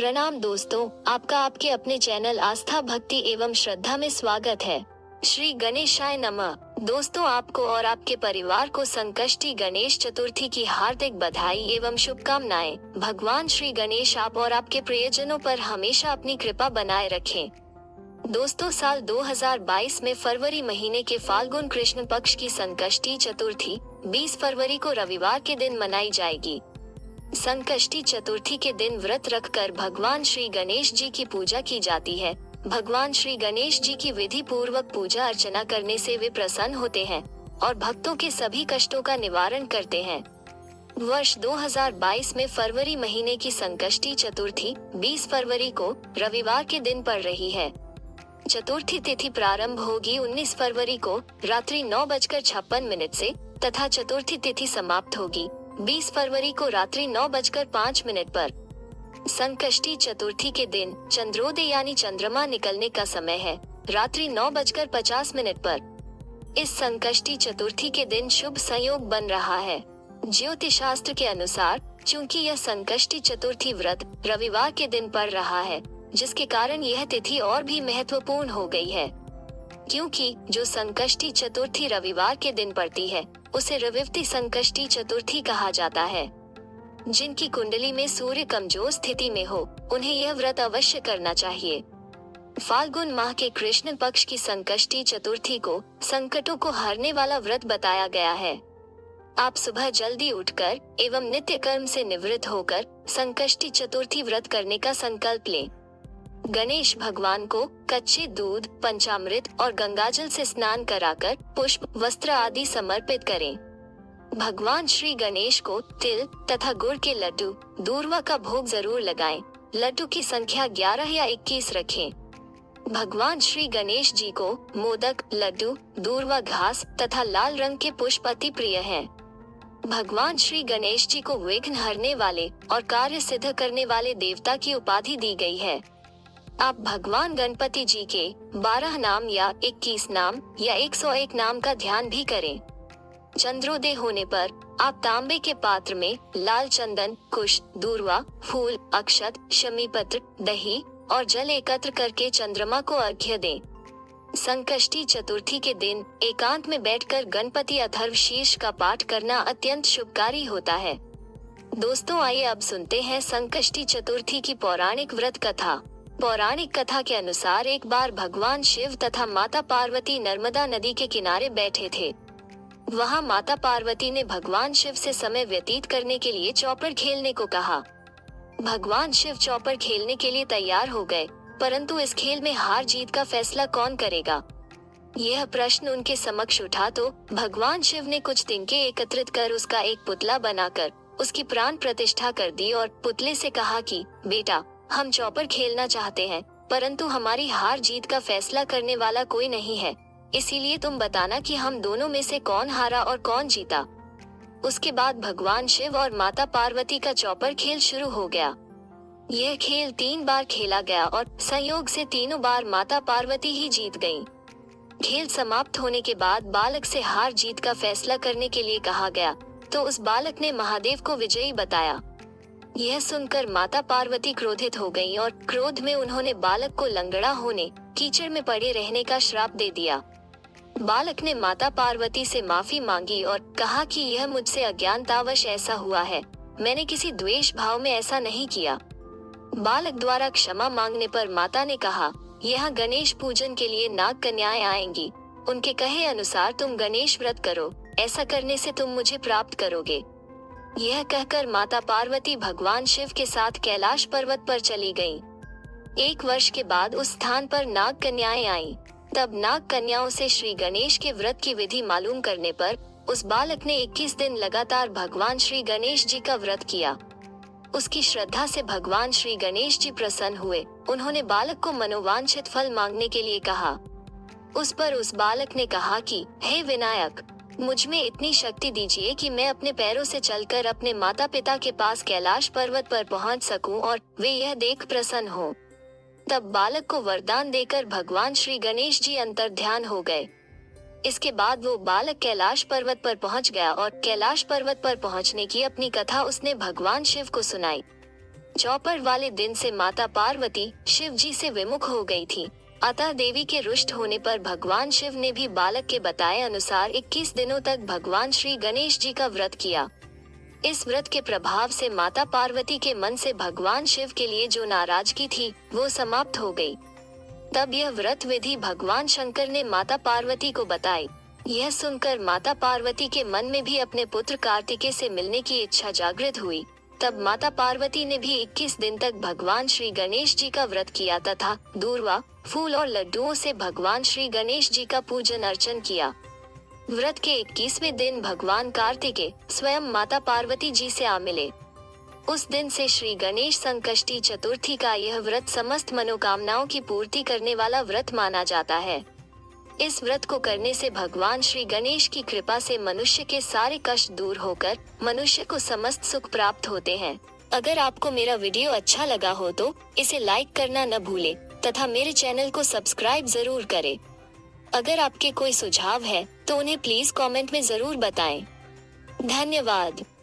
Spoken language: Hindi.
प्रणाम दोस्तों, आपका आपके अपने चैनल आस्था भक्ति एवं श्रद्धा में स्वागत है। श्री गणेशाय नमः। दोस्तों, आपको और आपके परिवार को संकष्टी गणेश चतुर्थी की हार्दिक बधाई एवं शुभकामनाएं। भगवान श्री गणेश आप और आपके प्रियजनों पर हमेशा अपनी कृपा बनाए रखें। दोस्तों, साल 2022 में फरवरी महीने के फाल्गुन कृष्ण पक्ष की संकष्टी चतुर्थी 20 फरवरी को रविवार के दिन मनाई जाएगी। संकष्टी चतुर्थी के दिन व्रत रखकर भगवान श्री गणेश जी की पूजा की जाती है। भगवान श्री गणेश जी की विधि पूर्वक पूजा अर्चना करने से वे प्रसन्न होते हैं और भक्तों के सभी कष्टों का निवारण करते हैं। वर्ष 2022 में फरवरी महीने की संकष्टी चतुर्थी 20 फरवरी को रविवार के दिन पड़ रही है। चतुर्थी तिथि प्रारंभ होगी 19 फरवरी को रात्रि 9:56 से तथा चतुर्थी तिथि समाप्त होगी 20 फरवरी को रात्रि 9:05 पर। संकष्टी चतुर्थी के दिन चंद्रोदय यानी चंद्रमा निकलने का समय है रात्रि 9:50 पर। इस संकष्टी चतुर्थी के दिन शुभ संयोग बन रहा है। ज्योतिष शास्त्र के अनुसार चूंकि यह संकष्टी चतुर्थी व्रत रविवार के दिन पड़ रहा है, जिसके कारण यह तिथि और भी महत्वपूर्ण हो गई है। क्योंकि जो संकष्टी चतुर्थी रविवार के दिन पड़ती है उसे रविवार संकष्टी चतुर्थी कहा जाता है। जिनकी कुंडली में सूर्य कमजोर स्थिति में हो, उन्हें यह व्रत अवश्य करना चाहिए। फाल्गुन माह के कृष्ण पक्ष की संकष्टी चतुर्थी को संकटों को हरने वाला व्रत बताया गया है। आप सुबह जल्दी उठकर एवं नित्य कर्म से निवृत्त होकर संकष्टी चतुर्थी व्रत करने का संकल्प लें। गणेश भगवान को कच्चे दूध, पंचामृत और गंगाजल से स्नान कराकर पुष्प, वस्त्र आदि समर्पित करें। भगवान श्री गणेश को तिल तथा गुड़ के लड्डू, दूर्वा का भोग जरूर लगाएं। लड्डू की संख्या 11 या 21 रखें। भगवान श्री गणेश जी को मोदक, लड्डू, दूर्वा घास तथा लाल रंग के पुष्प अति प्रिय हैं। भगवान श्री गणेश जी को विघ्न हरने वाले और कार्य सिद्ध करने वाले देवता की उपाधि दी गई है। आप भगवान गणपति जी के 12 नाम या 21 नाम या 101 नाम का ध्यान भी करें। चंद्रोदय होने पर आप तांबे के पात्र में लाल चंदन, कुश, दूर्वा, फूल, अक्षत, शमी पत्र, दही और जल एकत्र करके चंद्रमा को अर्घ्य दें। संकष्टी चतुर्थी के दिन एकांत में बैठकर गणपति अथर्व शीर्ष का पाठ करना अत्यंत शुभकारी होता है। दोस्तों, आइए अब सुनते हैं संकष्टी चतुर्थी की पौराणिक व्रत कथा। पौराणिक कथा के अनुसार एक बार भगवान शिव तथा माता पार्वती नर्मदा नदी के किनारे बैठे थे। वहां माता पार्वती ने भगवान शिव से समय व्यतीत करने के लिए चौपड़ खेलने को कहा। भगवान शिव चौपड़ खेलने के लिए तैयार हो गए, परंतु इस खेल में हार जीत का फैसला कौन करेगा, यह प्रश्न उनके समक्ष उठा तो भगवान शिव ने कुछ तिनके एकत्रित कर उसका एक पुतला बनाकर उसकी प्राण प्रतिष्ठा कर दी और पुतले से कहा कि बेटा, हम चौपड़ खेलना चाहते हैं, परंतु हमारी हार जीत का फैसला करने वाला कोई नहीं है, इसीलिए तुम बताना कि हम दोनों में से कौन हारा और कौन जीता। उसके बाद भगवान शिव और माता पार्वती का चौपड़ खेल शुरू हो गया। यह खेल 3 बार खेला गया और संयोग से तीनों बार माता पार्वती ही जीत गयीं। खेल समाप्त होने के बाद बालक से हार जीत का फैसला करने के लिए कहा गया, तो उस बालक ने महादेव को विजयी बताया। यह सुनकर माता पार्वती क्रोधित हो गईं और क्रोध में उन्होंने बालक को लंगड़ा होने, कीचड़ में पड़े रहने का श्राप दे दिया। बालक ने माता पार्वती से माफी मांगी और कहा कि यह मुझसे अज्ञानतावश ऐसा हुआ है, मैंने किसी द्वेष भाव में ऐसा नहीं किया। बालक द्वारा क्षमा मांगने पर माता ने कहा, यहाँ गणेश पूजन के लिए नाग कन्याएं आएंगी, उनके कहे अनुसार तुम गणेश व्रत करो, ऐसा करने से तुम मुझे प्राप्त करोगे। यह कहकर माता पार्वती भगवान शिव के साथ कैलाश पर्वत पर चली गईं। 1 वर्ष के बाद उस स्थान पर नाग कन्याएं आईं। तब नाग कन्याओं से श्री गणेश के व्रत की विधि मालूम करने पर उस बालक ने 21 दिन लगातार भगवान श्री गणेश जी का व्रत किया। उसकी श्रद्धा से भगवान श्री गणेश जी प्रसन्न हुए। उन्होंने बालक को मनोवांछित फल मांगने के लिए कहा। उस पर उस बालक ने कहा कि हे विनायक, मुझ में इतनी शक्ति दीजिए कि मैं अपने पैरों से चलकर अपने माता पिता के पास कैलाश पर्वत पर पहुंच सकूं और वे यह देख प्रसन्न हो। तब बालक को वरदान देकर भगवान श्री गणेश जी अंतर्ध्यान हो गए। इसके बाद वो बालक कैलाश पर्वत पर पहुंच गया और कैलाश पर्वत पर पहुंचने की अपनी कथा उसने भगवान शिव को सुनाई। चौपर वाले दिन से माता पार्वती शिव जी से विमुख हो गई थी। अतः देवी के रुष्ट होने पर भगवान शिव ने भी बालक के बताए अनुसार 21 दिनों तक भगवान श्री गणेश जी का व्रत किया। इस व्रत के प्रभाव से माता पार्वती के मन से भगवान शिव के लिए जो नाराजगी थी वो समाप्त हो गई। तब यह व्रत विधि भगवान शंकर ने माता पार्वती को बताई। यह सुनकर माता पार्वती के मन में भी अपने पुत्र कार्तिकेय से मिलने की इच्छा जागृत हुई। तब माता पार्वती ने भी 21 दिन तक भगवान श्री गणेश जी का व्रत किया तथा दूर्वा, फूल और लड्डुओं से भगवान श्री गणेश जी का पूजन अर्चन किया। व्रत के 21वें दिन भगवान कार्तिकेय स्वयं माता पार्वती जी से आ मिले। उस दिन से श्री गणेश संकष्टी चतुर्थी का यह व्रत समस्त मनोकामनाओं की पूर्ति करने वाला व्रत माना जाता है। इस व्रत को करने से भगवान श्री गणेश की कृपा से मनुष्य के सारे कष्ट दूर होकर मनुष्य को समस्त सुख प्राप्त होते हैं। अगर आपको मेरा वीडियो अच्छा लगा हो तो इसे लाइक करना न भूले तथा मेरे चैनल को सब्सक्राइब जरूर करें। अगर आपके कोई सुझाव है तो उन्हें प्लीज कमेंट में जरूर बताएं। धन्यवाद।